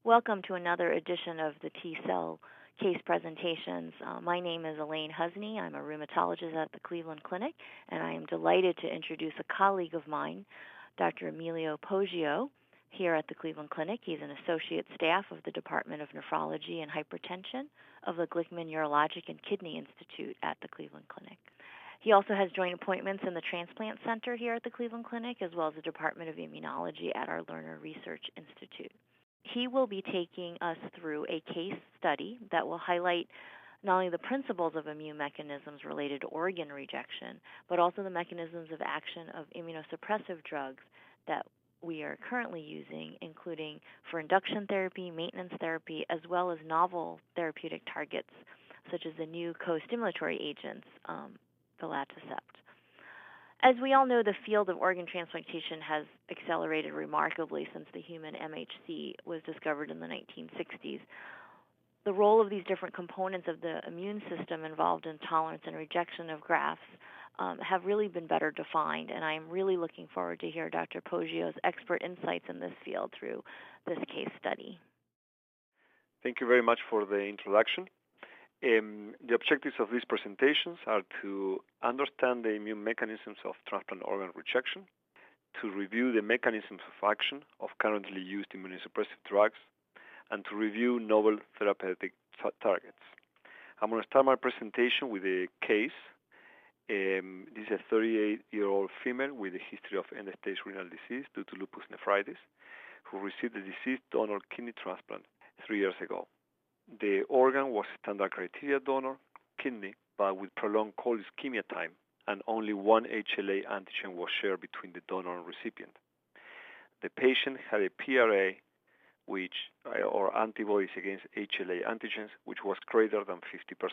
Welcome to another edition of the T-cell case presentations. My name is Elaine Husney. I'm a rheumatologist at the Cleveland Clinic, and I am delighted to introduce a colleague of mine, Dr. Emilio Poggio, here at the Cleveland Clinic. He's an associate staff of the Department of Nephrology and Hypertension of the Glickman Urologic and Kidney Institute at the Cleveland Clinic. He also has joint appointments in the Transplant Center here at the Cleveland Clinic, as well as the Department of Immunology at our Lerner Research Institute. He will be taking us through a case study that will highlight not only the principles of immune mechanisms related to organ rejection, but also the mechanisms of action of immunosuppressive drugs that we are currently using, including for induction therapy, maintenance therapy, as well as novel therapeutic targets, such as the new co-stimulatory agents, Belatacept. As we all know, the field of organ transplantation has accelerated remarkably since the human MHC was discovered in the 1960s. The role of these different components of the immune system involved in tolerance and rejection of grafts have really been better defined, and I am really looking forward to hear Dr. Poggio's expert insights in this field through this case study. Thank you very much for the introduction. The objectives of these presentations are to understand the immune mechanisms of transplant organ rejection, to review the mechanisms of action of currently used immunosuppressive drugs, and to review novel therapeutic targets. I'm going to start my presentation with a case. This is a 38-year-old female with a history of end-stage renal disease due to lupus nephritis who received a deceased donor kidney transplant 3 years ago. The organ was a standard criteria donor, kidney, but with prolonged cold ischemia time, and only one HLA antigen was shared between the donor and recipient. The patient had a PRA, or antibodies against HLA antigens, which was greater than 50%.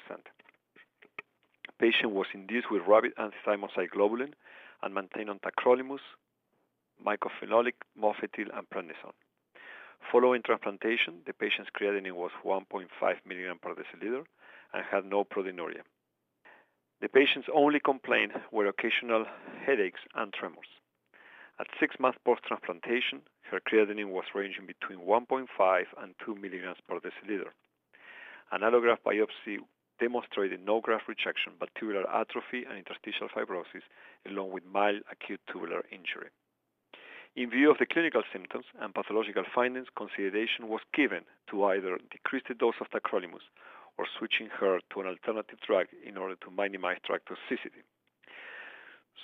The patient was induced with rapid Anti-Thymocyte globulin and maintained on tacrolimus, mycophenolic, mofetil, and prednisone. Following transplantation, the patient's creatinine was 1.5 milligram per deciliter and had no proteinuria. The patient's only complaint were occasional headaches and tremors. At 6 months post-transplantation, her creatinine was ranging between 1.5 and 2 milligrams per deciliter. An allograft biopsy demonstrated no graft rejection but tubular atrophy and interstitial fibrosis, along with mild acute tubular injury. In view of the clinical symptoms and pathological findings, consideration was given to either decrease the dose of tacrolimus or switching her to an alternative drug in order to minimize drug toxicity.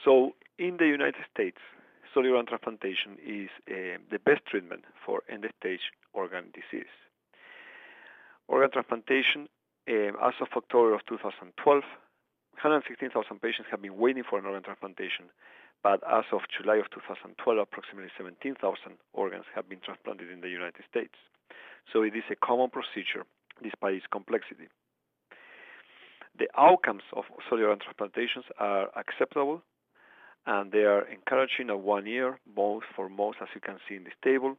So, in the United States, solid organ transplantation is the best treatment for end-stage organ disease. Organ transplantation, as of October of 2012, 116,000 patients have been waiting for an organ transplantation, but as of July of 2012, approximately 17,000 organs have been transplanted in the United States. So it is a common procedure despite its complexity. The outcomes of solid organ transplantations are acceptable, and they are encouraging at 1 year, for most, as you can see in this table.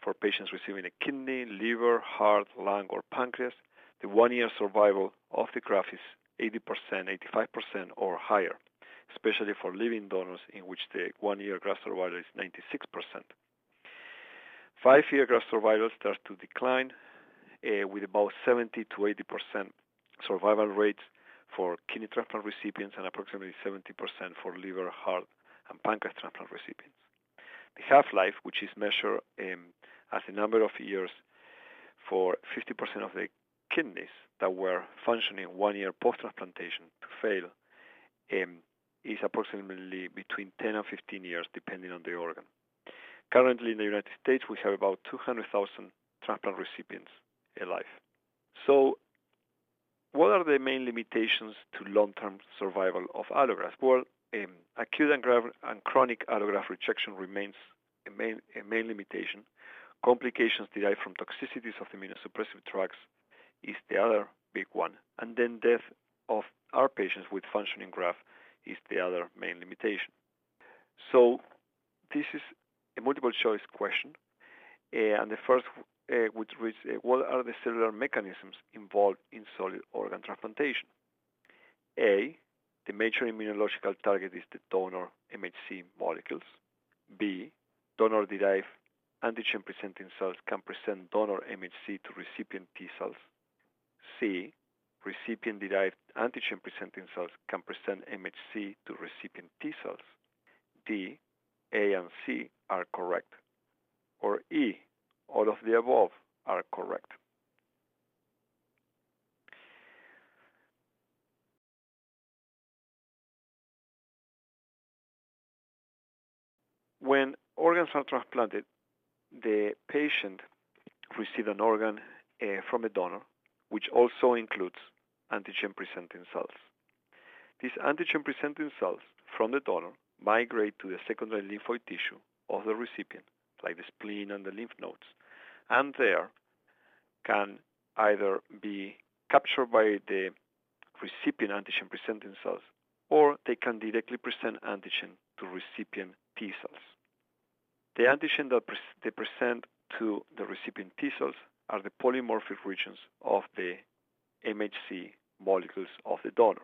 For patients receiving a kidney, liver, heart, lung, or pancreas, the 1-year survival of the graft is 80%, 85%, or higher, especially for living donors, in which the 1-year graft survival is 96%. 5-year graft survival starts to decline with about 70 to 80% survival rates for kidney transplant recipients and approximately 70% for liver, heart, and pancreas transplant recipients. The half-life, which is measured as the number of years for 50% of the kidneys that were functioning 1 year post-transplantation to fail, is approximately between 10 and 15 years, depending on the organ. Currently, in the United States, we have about 200,000 transplant recipients alive. So, what are the main limitations to long-term survival of allografts? Well, acute and chronic allograft rejection remains a main limitation. Complications derived from toxicities of immunosuppressive drugs is the other big one. And then death of our patients with functioning graft is the other main limitation. So this is a multiple choice question. And the first which reads, what are the cellular mechanisms involved in solid organ transplantation? A, the major immunological target is the donor MHC molecules. B, donor-derived antigen-presenting cells can present donor MHC to recipient T cells. C. Recipient-derived antigen-presenting cells can present MHC to recipient T cells. D. A and C are correct. Or E. All of the above are correct. When organs are transplanted, the patient receives an organ from a donor, which also includes antigen-presenting cells. These antigen-presenting cells from the donor migrate to the secondary lymphoid tissue of the recipient, like the spleen and the lymph nodes, and there can either be captured by the recipient antigen-presenting cells, or they can directly present antigen to recipient T cells. The antigen that they present to the recipient T cells are the polymorphic regions of the MHC molecules of the donor.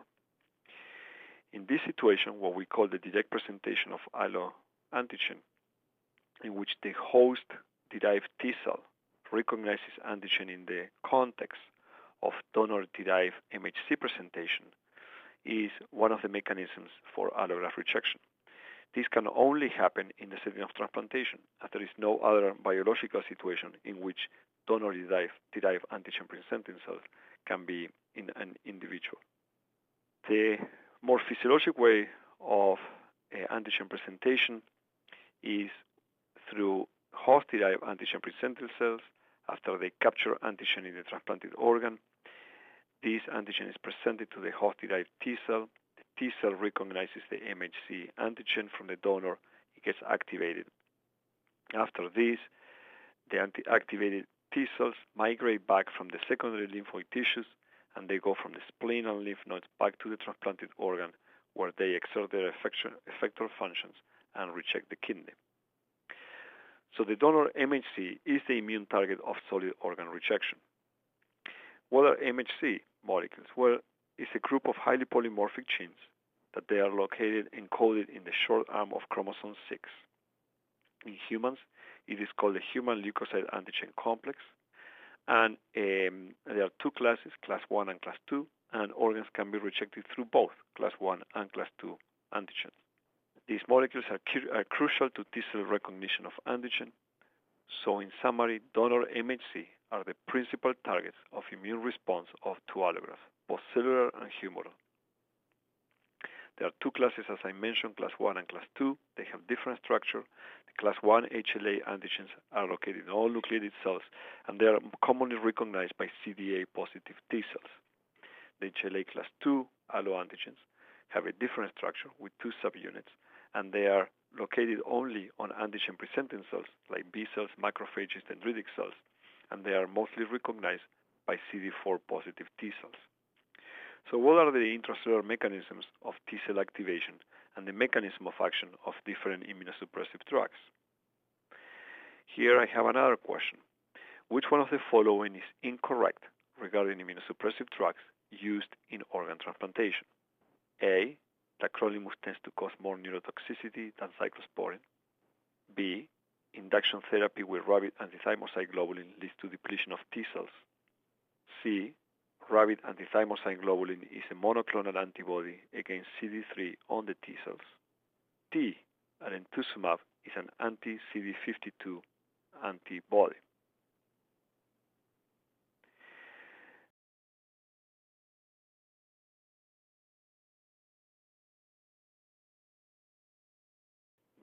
In this situation, what we call the direct presentation of alloantigen, in which the host-derived T cell recognizes antigen in the context of donor-derived MHC presentation, is one of the mechanisms for allograft rejection. This can only happen in the setting of transplantation, as there is no other biological situation in which donor-derived antigen-presenting cells can be in an individual. The more physiologic way of antigen presentation is through host-derived antigen-presenting cells. After they capture antigen in the transplanted organ, this antigen is presented to the host-derived T cell. T cell recognizes the MHC antigen from the donor. It gets activated. After this, the activated T cells migrate back from the secondary lymphoid tissues, and they go from the spleen and lymph nodes back to the transplanted organ, where they exert their effector functions and reject the kidney. So the donor MHC is the immune target of solid organ rejection. What are MHC molecules? Well, it's a group of highly polymorphic genes that they are located encoded in the short arm of chromosome 6. In humans, it is called the human leukocyte antigen complex, and there are two classes, class 1 and class 2, and organs can be rejected through both class 1 and class 2 antigens. These molecules are crucial to T cell recognition of antigen. So in summary, donor MHC are the principal targets of immune response to allografts, both cellular and humoral. There are two classes, as I mentioned, class 1 and class 2. They have different structure. The class 1 HLA antigens are located in all nucleated cells, and they are commonly recognized by CD8-positive T cells. The HLA class 2 alloantigens have a different structure with two subunits, and they are located only on antigen-presenting cells like B cells, macrophages, dendritic cells, and they are mostly recognized by CD4-positive T cells. So what are the intracellular mechanisms of T cell activation and the mechanism of action of different immunosuppressive drugs? Here I have another question. Which one of the following is incorrect regarding immunosuppressive drugs used in organ transplantation? A. Tacrolimus tends to cause more neurotoxicity than cyclosporine. B. Induction therapy with rabbit anti-Thymocyte globulin leads to depletion of T cells. C. Rabbit anti-Thymocyte globulin is a monoclonal antibody against CD3 on the T cells. D. Alemtuzumab is an anti-CD52 antibody.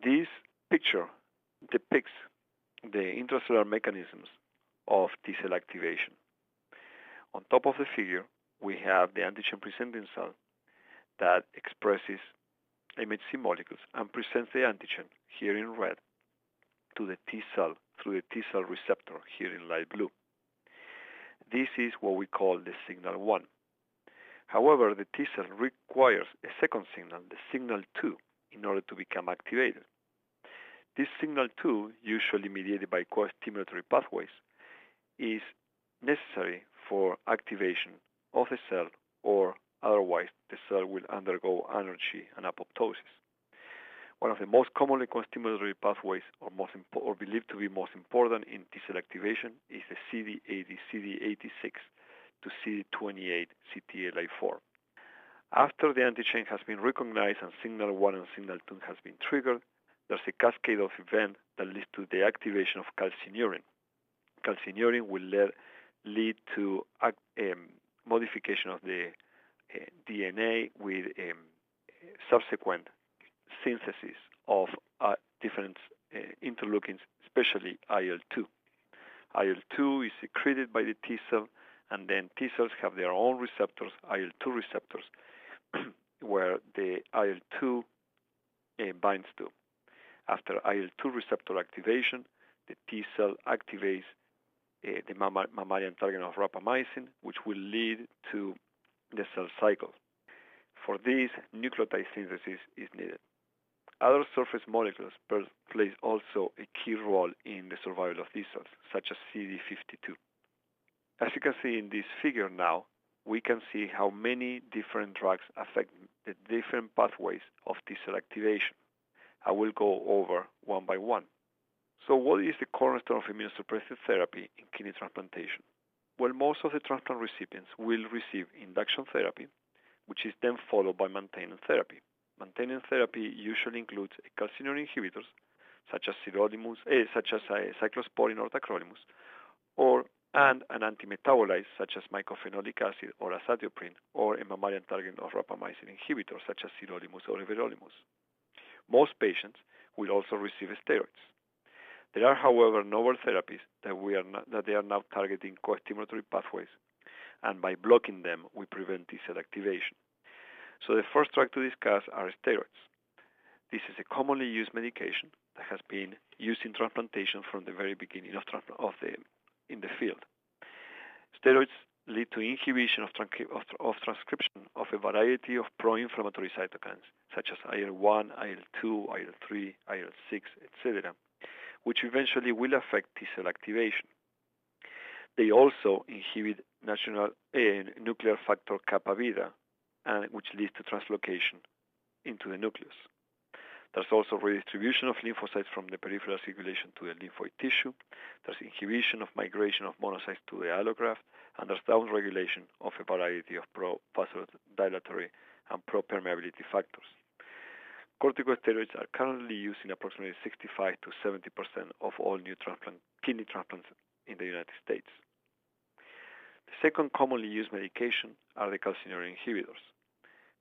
This picture depicts the intracellular mechanisms of T cell activation. On top of the figure, we have the antigen-presenting cell that expresses MHC molecules and presents the antigen, here in red, to the T cell through the T cell receptor, here in light blue. This is what we call the signal 1. However, the T cell requires a second signal, the signal 2, in order to become activated. This signal 2, usually mediated by co-stimulatory pathways, is necessary for activation of the cell, or otherwise the cell will undergo anergy and apoptosis. One of the most commonly co-stimulatory pathways, or believed to be most important in T-cell activation, is the CD80-CD86 to CD28 CTLA4. After the antigen has been recognized and signal 1 and signal 2 has been triggered, there's a cascade of events that leads to the activation of calcineurin. Calcineurin will lead to modification of the DNA with subsequent synthesis of different interleukins, especially IL-2. IL-2 is secreted by the T cell, and then T cells have their own receptors, IL-2 receptors, where the IL-2 binds to. After IL-2 receptor activation, the T cell activates the mammalian target of rapamycin, which will lead to the cell cycle. For this, nucleotide synthesis is needed. Other surface molecules play also a key role in the survival of these cells, such as CD52. As you can see in this figure now, we can see how many different drugs affect the different pathways of T-cell activation. I will go over one by one. So what is the cornerstone of immunosuppressive therapy in kidney transplantation? Well, most of the transplant recipients will receive induction therapy, which is then followed by maintenance therapy. Maintenance therapy usually includes calcineurin inhibitors, such as Sirolimus, Cyclosporine or Tacrolimus, and an antimetabolite such as mycophenolic acid or azathioprine, or a mammalian target of rapamycin inhibitor such as Sirolimus or everolimus. Most patients will also receive steroids. There are, however, novel therapies that they are now targeting co-stimulatory pathways, and by blocking them, we prevent T-cell activation. So the first drug to discuss are steroids. This is a commonly used medication that has been used in transplantation from the very beginning in the field. Steroids lead to inhibition of transcription of a variety of pro-inflammatory cytokines, such as IL-1, IL-2, IL-3, IL-6, etc., which eventually will affect T-cell activation. They also inhibit nuclear factor kappa beta, which leads to translocation into the nucleus. There's also redistribution of lymphocytes from the peripheral circulation to the lymphoid tissue. There's inhibition of migration of monocytes to the allograft, and there's downregulation of a variety of pro-vasodilatory and pro-permeability factors. Corticosteroids are currently used in approximately 65 to 70% of all new kidney transplants in the United States. The second commonly used medication are the calcineurin inhibitors.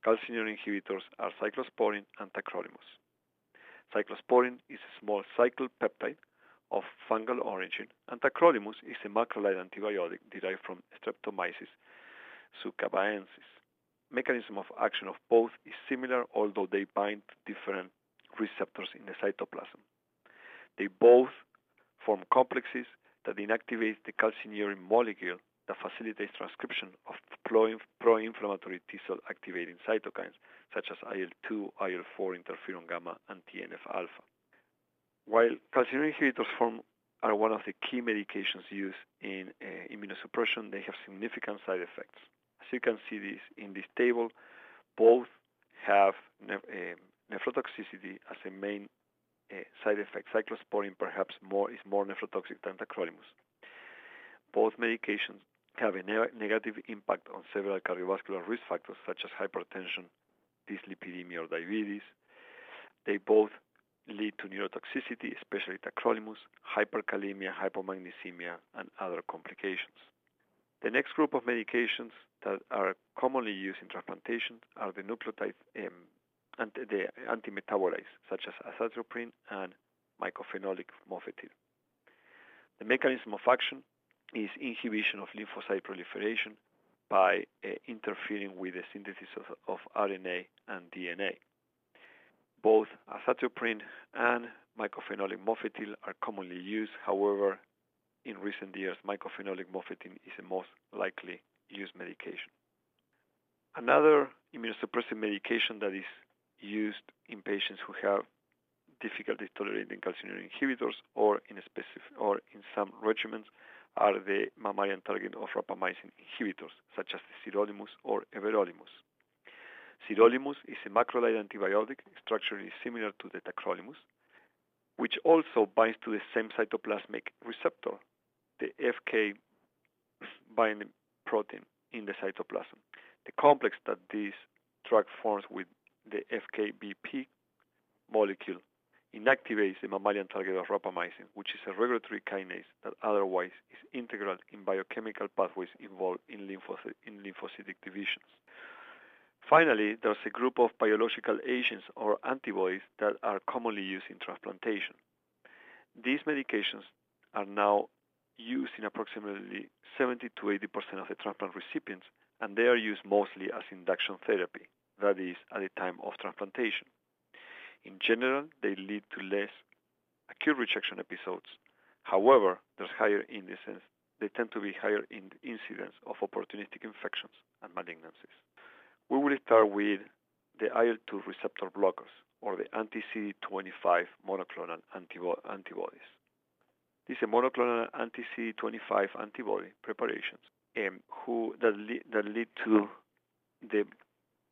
Calcineurin inhibitors are cyclosporine and tacrolimus. Cyclosporine is a small cycled peptide of fungal origin, and tacrolimus is a macrolide antibiotic derived from Streptomyces sucabaensis. Mechanism of action of both is similar, although they bind to different receptors in the cytoplasm. They both form complexes that inactivate the calcineurin molecule that facilitates transcription of pro-inflammatory T-cell activating cytokines, such as IL-2, IL-4, interferon gamma, and TNF-alpha. While calcineurin inhibitors are one of the key medications used in immunosuppression, they have significant side effects. As you can see in this table, both have nephrotoxicity as a main side effect. Cyclosporine perhaps is more nephrotoxic than tacrolimus. Both medications have a negative impact on several cardiovascular risk factors such as hypertension, dyslipidemia, or diabetes. They both lead to neurotoxicity, especially tacrolimus, hyperkalemia, hypomagnesemia, and other complications. The next group of medications that are commonly used in transplantation are the nucleotide the antimetabolites, such as azathioprine and mycophenolic mofetil. The mechanism of action is inhibition of lymphocyte proliferation by interfering with the synthesis of RNA and DNA. Both azathioprine and mycophenolic mofetil are commonly used. However, in recent years, mycophenolic mofetil is the most likely used medication. Another immunosuppressive medication that is used in patients who have difficulty tolerating calcineurin inhibitors or in some regimens are the mammalian target of rapamycin inhibitors, such as the Sirolimus or everolimus. Sirolimus is a macrolide antibiotic structurally similar to the tacrolimus, which also binds to the same cytoplasmic receptor, the FK binding protein in the cytoplasm. The complex that this drug forms with the FKBP molecule inactivates the mammalian target of rapamycin, which is a regulatory kinase that otherwise is integral in biochemical pathways involved in lymphocytic divisions. Finally, there's a group of biological agents or antibodies that are commonly used in transplantation. These medications are now used in approximately 70 to 80% of the transplant recipients, and they are used mostly as induction therapy, that is, at the time of transplantation. In general, they lead to less acute rejection episodes. However, there's higher incidence. They tend to be higher in incidence of opportunistic infections and malignancies. We will start with the IL-2 receptor blockers, or the anti-CD25 monoclonal antibodies. These are monoclonal anti-CD25 antibody preparations that lead to the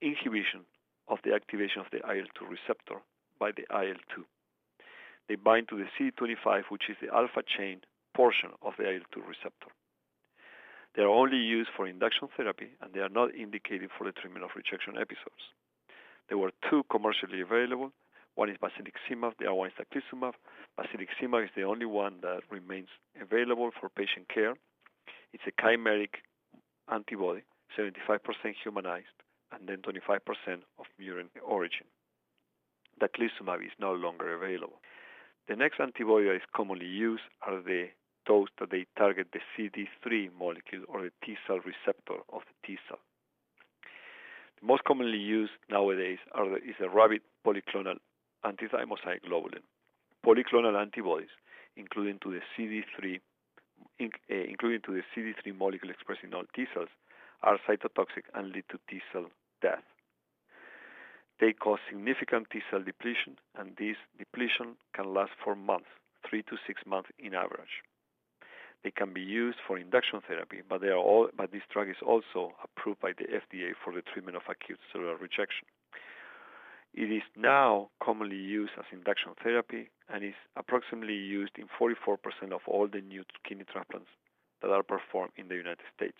inhibition of the activation of the IL-2 receptor by the IL-2. They bind to the CD25, which is the alpha chain portion of the IL-2 receptor. They are only used for induction therapy, and they are not indicated for the treatment of rejection episodes. There were two commercially available. One is basiliximab, the other one is tacrolimus. Basiliximab is the only one that remains available for patient care. It's a chimeric antibody, 75% humanized, and then 25% of murine origin. Tacrolimus is no longer available. The next antibody that is commonly used are those that they target the CD3 molecule or the T-cell receptor of the T-cell. The most commonly used nowadays is the rabbit polyclonal Anti-Thymocyte globulin. Polyclonal antibodies, including to the CD3 molecule expressed in all T-cells, are cytotoxic and lead to T-cell death. They cause significant T-cell depletion, and this depletion can last for months, 3 to 6 months in average. They can be used for induction therapy, but this drug is also approved by the FDA for the treatment of acute cellular rejection. It is now commonly used as induction therapy and is approximately used in 44% of all the new kidney transplants that are performed in the United States.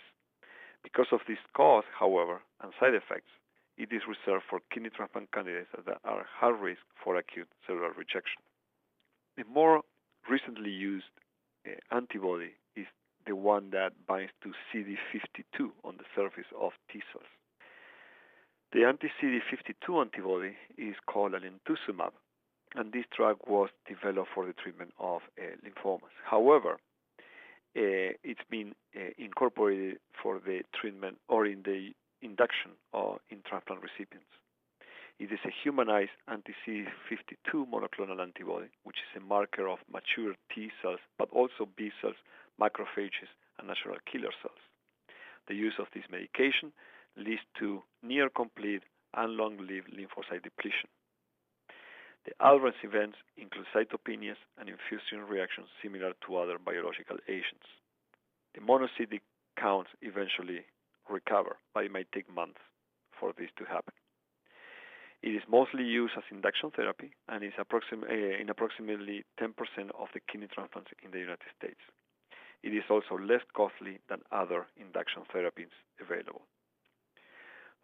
Because of this cost, however, and side effects, it is reserved for kidney transplant candidates that are high risk for acute cellular rejection. The more recently used antibody is the one that binds to CD52 on the surface of T cells. The anti-CD52 antibody is called alemtuzumab, and this drug was developed for the treatment of lymphomas. However, it's been incorporated for the treatment or in the induction or in transplant recipients. It is a humanized anti-CD52 monoclonal antibody, which is a marker of mature T cells, but also B cells, macrophages, and natural killer cells. The use of this medication leads to near complete and long-lived lymphocyte depletion. The adverse events include cytopenias and infusion reactions similar to other biological agents. The monocytic counts eventually recover, but it might take months for this to happen. It is mostly used as induction therapy and is in approximately 10% of the kidney transplants in the United States. It is also less costly than other induction therapies available.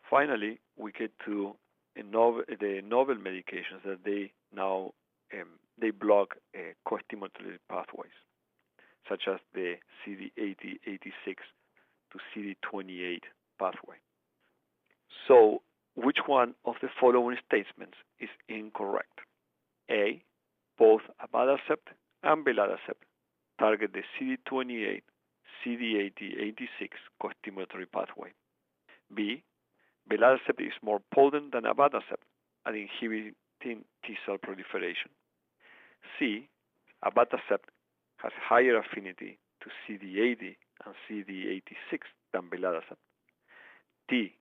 Finally, we get to the novel medications that they block co-stimulatory pathways, such as the CD80-86 to CD28 pathway. So, which one of the following statements is incorrect? A, both abatacept and belatacept target the CD28, CD80-86 co-stimulatory pathway. B, belatacept is more potent than abatacept at inhibiting T-cell proliferation. C, abatacept has higher affinity to CD80 and CD86 than belatacept. D,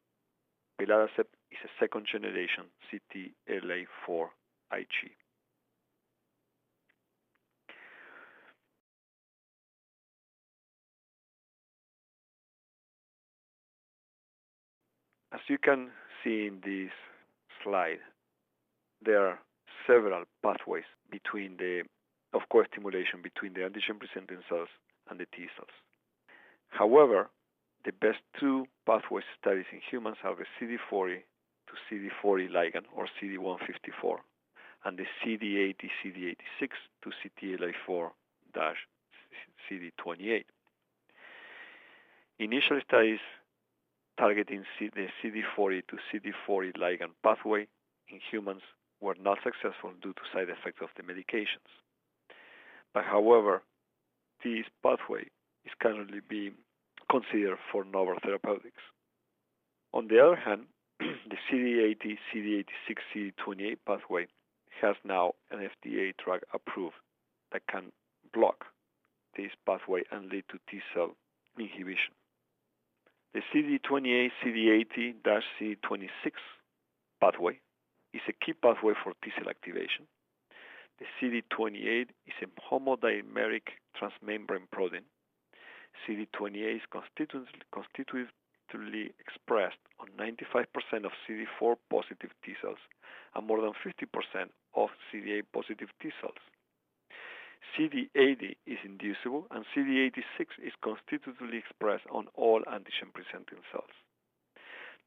belatacept is a second-generation CTLA-4 Ig. As you can see in this slide, there are several pathways of co-stimulation between the antigen-presenting cells and the T cells. However, the best two pathway studies in humans are the CD40 to CD40 ligand, or CD154, and the CD80-CD86 to CTLA4-CD28. Initial studies targeting the CD40 to CD40 ligand pathway in humans were not successful due to side effects of the medications. But however, this pathway is currently being considered for novel therapeutics. On the other hand, the CD80, CD86, CD28 pathway has now an FDA drug approved that can block this pathway and lead to T cell inhibition. The CD28, CD80-CD26 pathway is a key pathway for T cell activation. The CD28 is a homodimeric transmembrane protein. CD28 is constitutively expressed on 95% of CD4 positive T cells and more than 50% of CD8 positive T cells. CD80 is inducible, and CD86 is constitutively expressed on all antigen-presenting cells.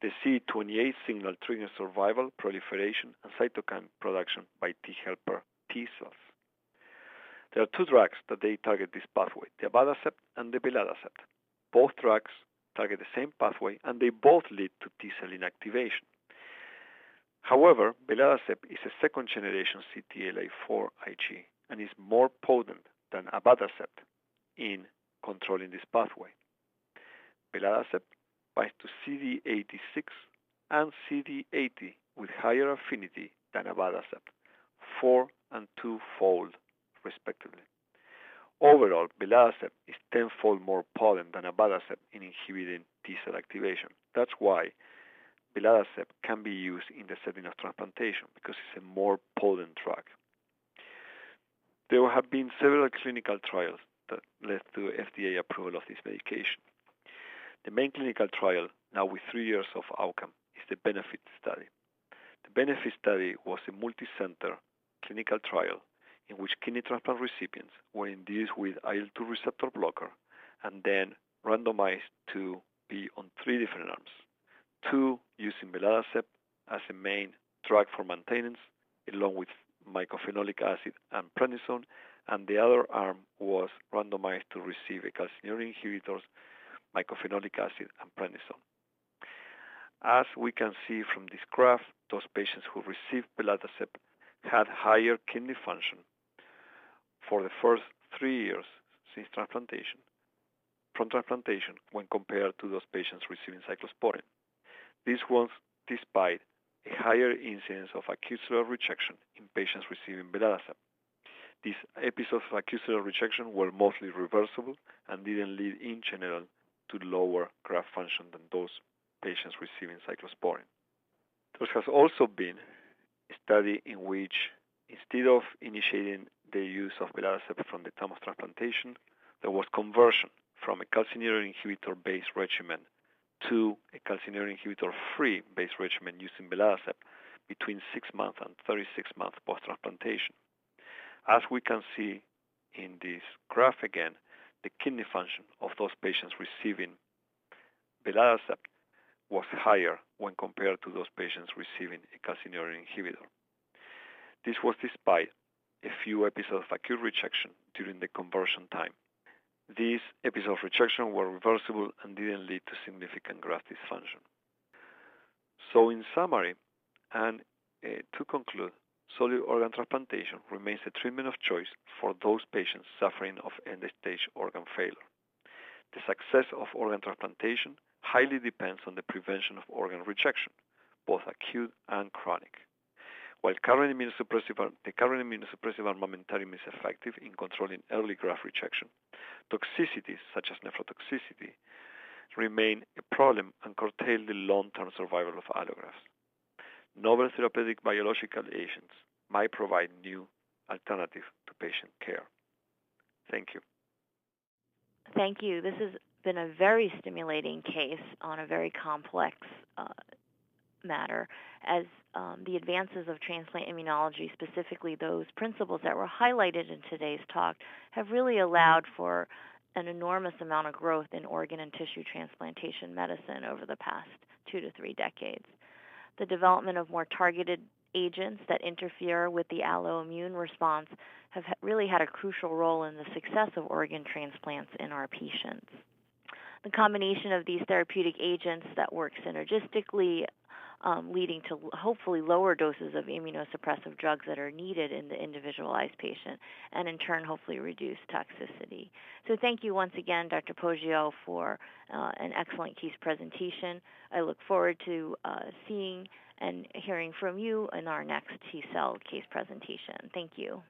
The CD28 signal triggers survival, proliferation, and cytokine production by T helper T cells. There are two drugs that they target this pathway, the abatacept and the belatacept. Both drugs target the same pathway, and they both lead to T cell inactivation. However, belatacept is a second-generation CTLA4 Ig and is more potent than abatacept in controlling this pathway. Belatacept binds to CD86 and CD80 with higher affinity than abatacept, 4- and 2-fold respectively. Overall, belatacept is 10-fold more potent than abatacept in inhibiting T cell activation. That's why belatacept can be used in the setting of transplantation, because it's a more potent drug. There have been several clinical trials that led to FDA approval of this medication. The main clinical trial, now with 3 years of outcome, is the BENEFIT study. The BENEFIT study was a multi-center clinical trial in which kidney transplant recipients were induced with IL-2 receptor blocker and then randomized to be on 3 different arms. 2 using belatacept as a main drug for maintenance, along with mycophenolic acid and prednisone, and the other arm was randomized to receive a calcineurin inhibitors, mycophenolic acid, and prednisone. As we can see from this graph, those patients who received belatacept had higher kidney function for the first 3 years since transplantation, from transplantation, when compared to those patients receiving cyclosporine. This was despite a higher incidence of acute cellular rejection in patients receiving belatacept. These episodes of acute cellular rejection were mostly reversible and didn't lead in general to lower graft function than those patients receiving cyclosporine. There has also been a study in which, instead of initiating the use of belatacept from the time of transplantation, there was conversion from a calcineurin inhibitor-based regimen to a calcineurin inhibitor-free based regimen using belatacept between 6 months and 36 months post-transplantation. As we can see in this graph again, the kidney function of those patients receiving belatacept was higher when compared to those patients receiving a calcineurin inhibitor. This was despite a few episodes of acute rejection during the conversion time. These episodes of rejection were reversible and didn't lead to significant graft dysfunction. So in summary, and to conclude, solid organ transplantation remains a treatment of choice for those patients suffering of end-stage organ failure. The success of organ transplantation highly depends on the prevention of organ rejection, both acute and chronic. While the current immunosuppressive armamentarium is effective in controlling early graft rejection, toxicities such as nephrotoxicity remain a problem and curtail the long-term survival of allografts. Novel therapeutic biological agents might provide new alternatives to patient care. Thank you. Thank you. This has been a very stimulating case on a very complex matter, as the advances of transplant immunology, specifically those principles that were highlighted in today's talk, have really allowed for an enormous amount of growth in organ and tissue transplantation medicine over the past 2 to 3 decades. The development of more targeted agents that interfere with the alloimmune response have really had a crucial role in the success of organ transplants in our patients. The combination of these therapeutic agents that work synergistically, leading to hopefully lower doses of immunosuppressive drugs that are needed in the individualized patient, and in turn hopefully reduce toxicity. So thank you once again, Dr. Poggio, for an excellent case presentation. I look forward to seeing and hearing from you in our next T-cell case presentation. Thank you.